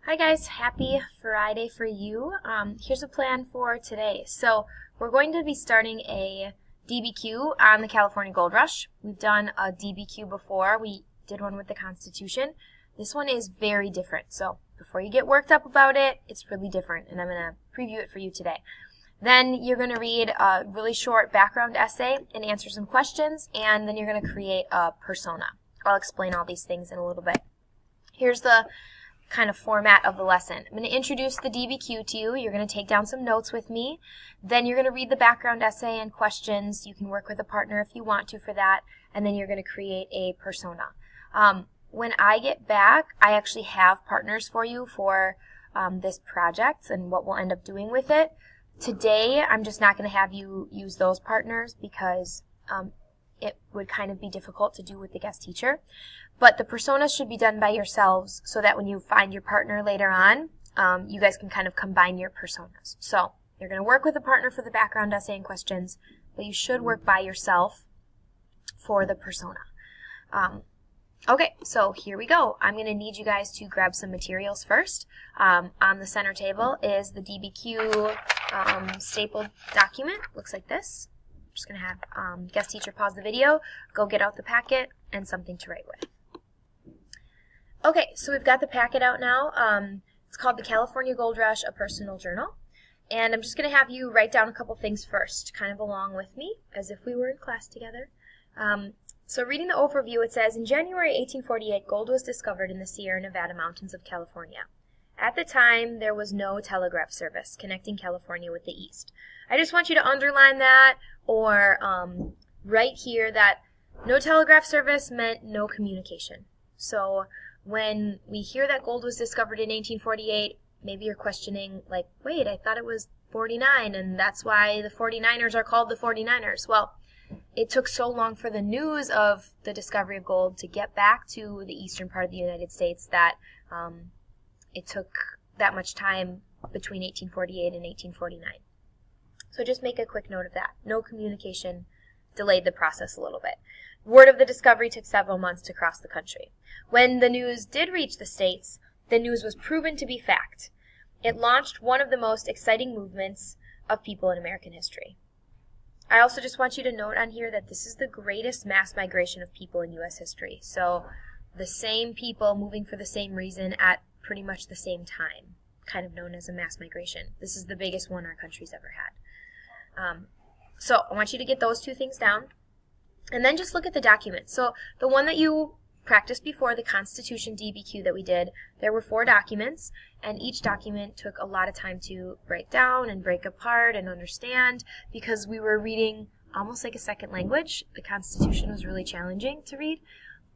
Hi guys, happy Friday for you. Here's a plan for today. So we're going to be starting a DBQ on the California Gold Rush. We've done a DBQ before. We did one with the Constitution. This one is very different. So before you get worked up about it, it's really different, and I'm going to preview it for you today. Then you're going to read a really short background essay and answer some questions, and then you're going to create a persona. I'll explain all these things in a little bit. Here's the kind of format of the lesson. I'm going to introduce the DBQ to you. You're going to take down some notes with me. Then you're going to read the background essay and questions. You can work with a partner if you want to for that. And then you're going to create a persona. When I get back, I actually have partners for you for this project and what we'll end up doing with it. Today, I'm just not going to have you use those partners because it would kind of be difficult to do with the guest teacher. But the personas should be done by yourselves so that when you find your partner later on, you guys can kind of combine your personas. So you're going to work with a partner for the background essay and questions, but you should work by yourself for the persona. Okay, so here we go. I'm going to need you guys to grab some materials first. On the center table is the DBQ stapled document. Looks like this. I'm just going to have guest teacher pause the video, go get out the packet, and something to write with. Okay, so we've got the packet out now. It's called the California Gold Rush, a Personal Journal. And I'm just going to have you write down a couple things first, kind of along with me, as if we were in class together. So reading the overview, it says, in January 1848, gold was discovered in the Sierra Nevada mountains of California. At the time, there was no telegraph service connecting California with the East. I just want you to underline that or write here that no telegraph service meant no communication. So when we hear that gold was discovered in 1848, maybe you're questioning, like, wait, I thought it was 49, and that's why the 49ers are called the 49ers. Well, it took so long for the news of the discovery of gold to get back to the eastern part of the United States that it took that much time between 1848 and 1849. So just make a quick note of that. No communication delayed the process a little bit. Word of the discovery took several months to cross the country. When the news did reach the States, the news was proven to be fact. It launched one of the most exciting movements of people in American history. I also just want you to note on here that this is the greatest mass migration of people in U.S. history. So the same people moving for the same reason at pretty much the same time, kind of known as a mass migration. This is the biggest one our country's ever had. So I want you to get those two things down. And then just look at the documents. So the one that you practiced before, the Constitution DBQ that we did, there were 4 documents, and each document took a lot of time to break down and break apart and understand because we were reading almost like a second language. The Constitution was really challenging to read.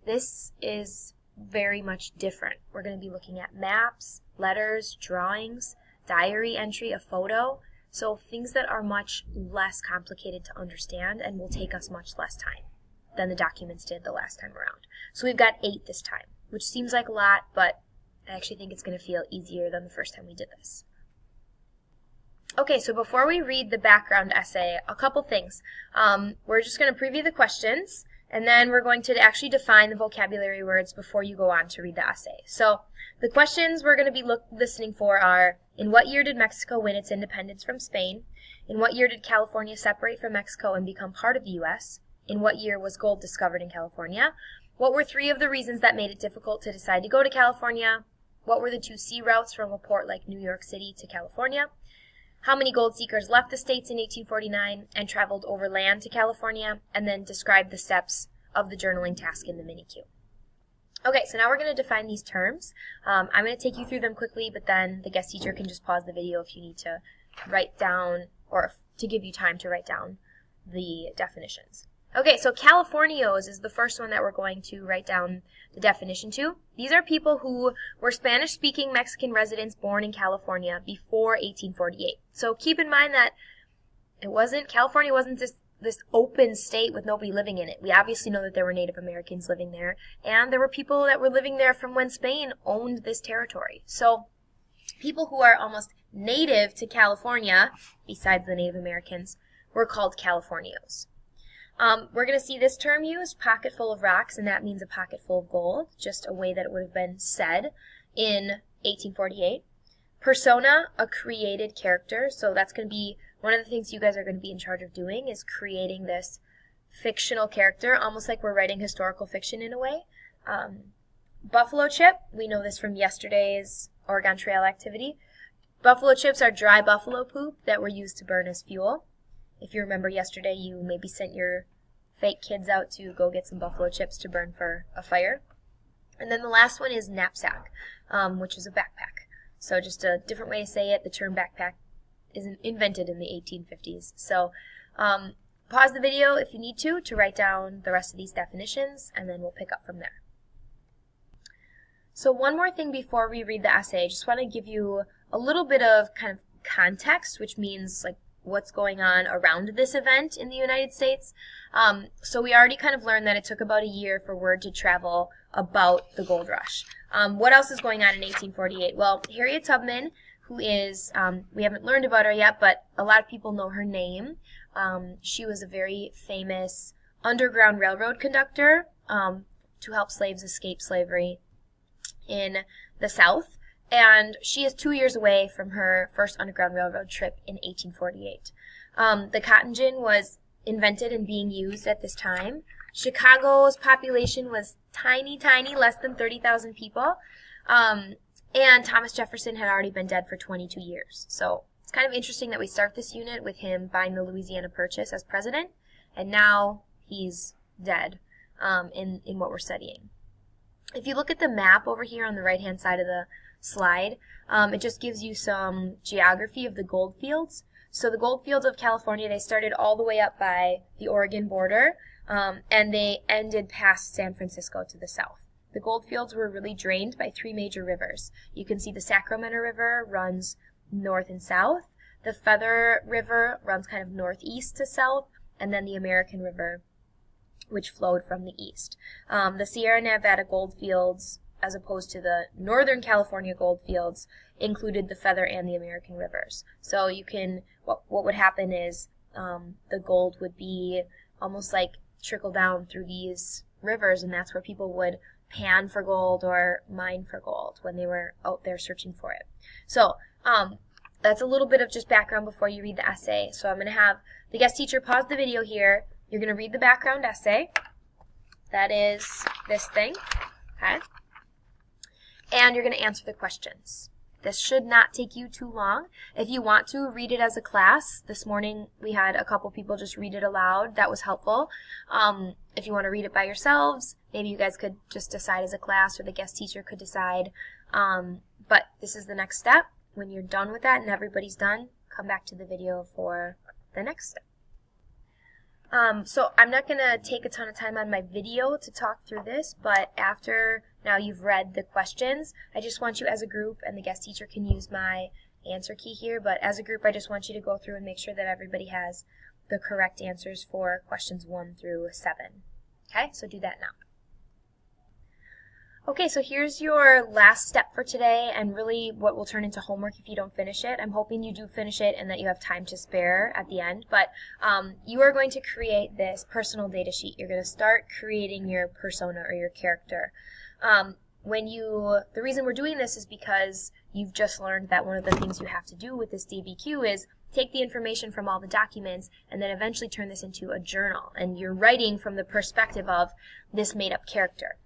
This is very much different. We're going to be looking at maps, letters, drawings, diary entry, a photo. So things that are much less complicated to understand and will take us much less time than the documents did the last time around. So we've got 8 this time, which seems like a lot, but I actually think it's going to feel easier than the first time we did this. Okay, so before we read the background essay, a couple things. We're just going to preview the questions, and then we're going to actually define the vocabulary words before you go on to read the essay. So the questions we're going to be listening for are, in what year did Mexico win its independence from Spain? In what year did California separate from Mexico and become part of the U.S.? In what year was gold discovered in California? What were 3 of the reasons that made it difficult to decide to go to California? What were the 2 sea routes from a port like New York City to California? How many gold seekers left the States in 1849 and traveled overland to California? And then describe the steps of the journaling task in the mini-Q. Okay, so now we're going to define these terms. I'm going to take you through them quickly, but then the guest teacher can just pause the video if you need to write down, or to give you time to write down the definitions. Okay, so Californios is the first one that we're going to write down the definition to. These are people who were Spanish-speaking Mexican residents born in California before 1848. So keep in mind that California wasn't this open state with nobody living in it. We obviously know that there were Native Americans living there, and there were people that were living there from when Spain owned this territory. So people who are almost native to California, besides the Native Americans, were called Californios. We're going to see this term used, pocket full of rocks, and that means a pocket full of gold, just a way that it would have been said in 1848. Persona, a created character. So that's going to be one of the things you guys are going to be in charge of doing, is creating this fictional character, almost like we're writing historical fiction in a way. Buffalo chip, we know this from yesterday's Oregon Trail activity. Buffalo chips are dry buffalo poop that were used to burn as fuel. If you remember yesterday, you maybe sent your fake kids out to go get some buffalo chips to burn for a fire. And then the last one is knapsack, which is a backpack. So just a different way to say it, the term backpack is invented in the 1850s. So pause the video if you need to write down the rest of these definitions, and then we'll pick up from there. So one more thing before we read the essay, I just want to give you a little bit of kind of context, which means like what's going on around this event in the United States. So we already kind of learned that it took about a year for word to travel about the gold rush. What else is going on in 1848? Well, Harriet Tubman, who is, we haven't learned about her yet, but a lot of people know her name. She was a very famous Underground Railroad conductor to help slaves escape slavery in the South. And she is 2 years away from her first Underground Railroad trip in 1848. The cotton gin was invented and being used at this time. Chicago's population was tiny, less than 30,000 people. And Thomas Jefferson had already been dead for 22 years. So it's kind of interesting that we start this unit with him buying the Louisiana Purchase as president, and now he's dead in what we're studying. If you look at the map over here on the right-hand side of the slide, it just gives you some geography of the gold fields. So the gold fields of California, they started all the way up by the Oregon border, and they ended past San Francisco to the south. The gold fields were really drained by three major rivers. You can see the Sacramento River runs north and south, the Feather River runs kind of northeast to south, and then the American River, which flowed from the east. The Sierra Nevada gold fields, as opposed to the Northern California gold fields, included the Feather and the American rivers. So you can, what would happen is the gold would be almost like trickle down through these rivers, and that's where people would pan for gold or mine for gold when they were out there searching for it. So that's a little bit of just background before you read the essay. So I'm going to have the guest teacher pause the video here. You're going to read the background essay. That is this thing. Okay? And you're going to answer the questions. This should not take you too long. If you want to read it as a class, this morning we had a couple people just read it aloud. That was helpful. If you want to read it by yourselves, maybe you guys could just decide as a class, or the guest teacher could decide. But this is the next step. When you're done with that and everybody's done, come back to the video for the next step. So I'm not going to take a ton of time on my video to talk through this, but after now you've read the questions, I just want you as a group, and the guest teacher can use my answer key here, but as a group I just want you to go through and make sure that everybody has the correct answers for questions 1 through 7. Okay, so do that now. Okay, so here's your last step for today, and really what will turn into homework if you don't finish it. I'm hoping you do finish it and that you have time to spare at the end, but you are going to create this personal data sheet. You're going to start creating your persona or your character. The reason we're doing this is because you've just learned that one of the things you have to do with this DBQ is take the information from all the documents and then eventually turn this into a journal, and you're writing from the perspective of this made-up character.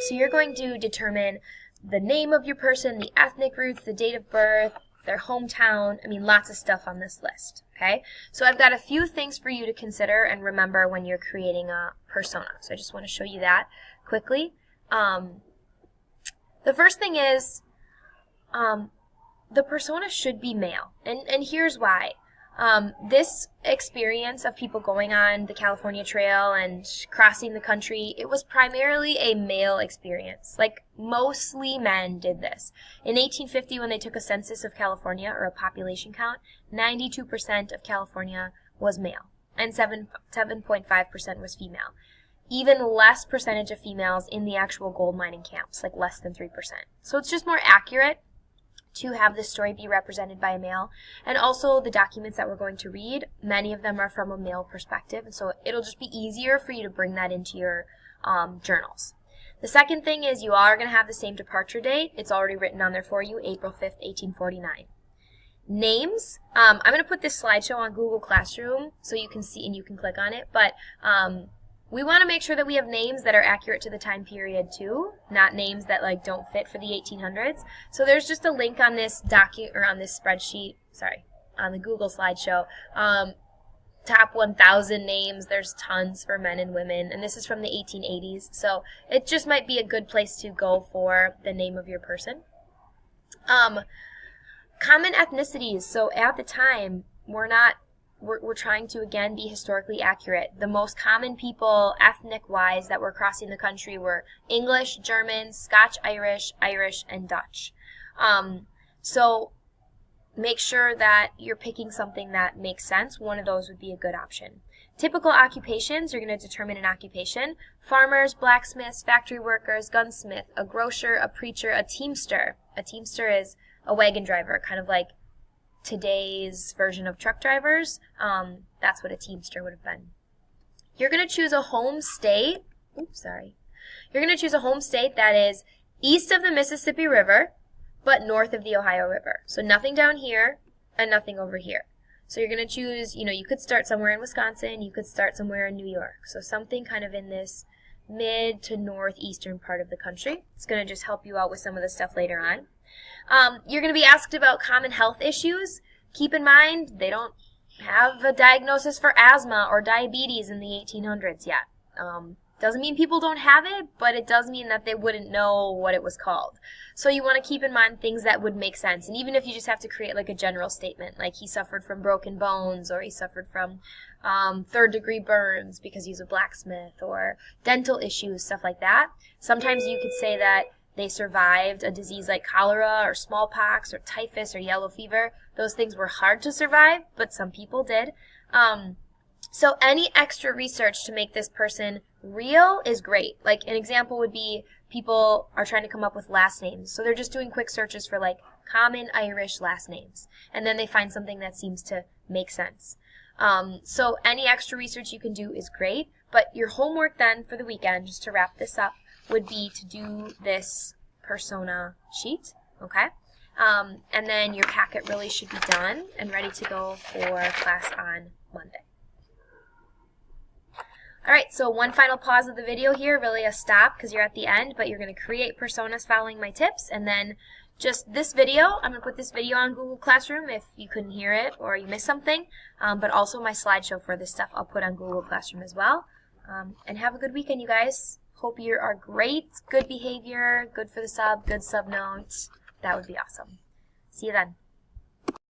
So you're going to determine the name of your person, the ethnic roots, the date of birth, their hometown, lots of stuff on this list, okay? So I've got a few things for you to consider and remember when you're creating a persona. So I just want to show you that quickly. The first thing is the persona should be male, and here's why. This experience of people going on the California Trail and crossing the country, it was primarily a male experience. Like, mostly men did this. In 1850, when they took a census of California, or a population count, 92% of California was male, and 7.5% was female. Even less percentage of females in the actual gold mining camps, like less than 3%. So it's just more accurate to have this story be represented by a male. And also the documents that we're going to read, many of them are from a male perspective, and so it'll just be easier for you to bring that into your journals. The second thing is you are going to have the same departure date. It's already written on there for you, April 5th, 1849. Names, I'm going to put this slideshow on Google Classroom so you can see and you can click on it, but we want to make sure that we have names that are accurate to the time period too, not names that like don't fit for the 1800s. So there's just a link on this or on this spreadsheet, on the Google slideshow. Top 1,000 names, there's tons for men and women, and this is from the 1880s, so it just might be a good place to go for the name of your person. Common ethnicities, so at the time, we're trying to, again, be historically accurate. The most common people, ethnic-wise, that were crossing the country were English, German, Scotch-Irish, Irish, and Dutch. So make sure that you're picking something that makes sense. One of those would be a good option. Typical occupations, you're going to determine an occupation. Farmers, blacksmiths, factory workers, gunsmith, a grocer, a preacher, a teamster. A teamster is a wagon driver, kind of like today's version of truck drivers. That's what a teamster would have been. You're going to choose a home state. You're going to choose a home state that is east of the Mississippi River, but north of the Ohio River. So nothing down here and nothing over here. So you're going to choose, you could start somewhere in Wisconsin, you could start somewhere in New York. So something kind of in this mid to northeastern part of the country. It's going to just help you out with some of the stuff later on. You're going to be asked about common health issues. Keep in mind, they don't have a diagnosis for asthma or diabetes in the 1800s yet. Doesn't mean people don't have it, but it does mean that they wouldn't know what it was called. So you want to keep in mind things that would make sense. And even if you just have to create like a general statement, like he suffered from broken bones, or he suffered from third-degree burns because he's a blacksmith, or dental issues, stuff like that. Sometimes you could say that they survived a disease like cholera or smallpox or typhus or yellow fever. Those things were hard to survive, but some people did. So any extra research to make this person real is great. Like an example would be people are trying to come up with last names. So they're just doing quick searches for like common Irish last names. And then they find something that seems to make sense. So any extra research you can do is great. But your homework then for the weekend, just to wrap this up, would be to do this persona sheet. Okay? And then your packet really should be done and ready to go for class on Monday. Alright, so one final pause of the video here, really a stop because you're at the end, but you're going to create personas following my tips, and then just this video, I'm going to put this video on Google Classroom if you couldn't hear it or you missed something, but also my slideshow for this stuff I'll put on Google Classroom as well. And have a good weekend, you guys. Hope you are great, good behavior, good for the sub, good sub notes. That would be awesome. See you then.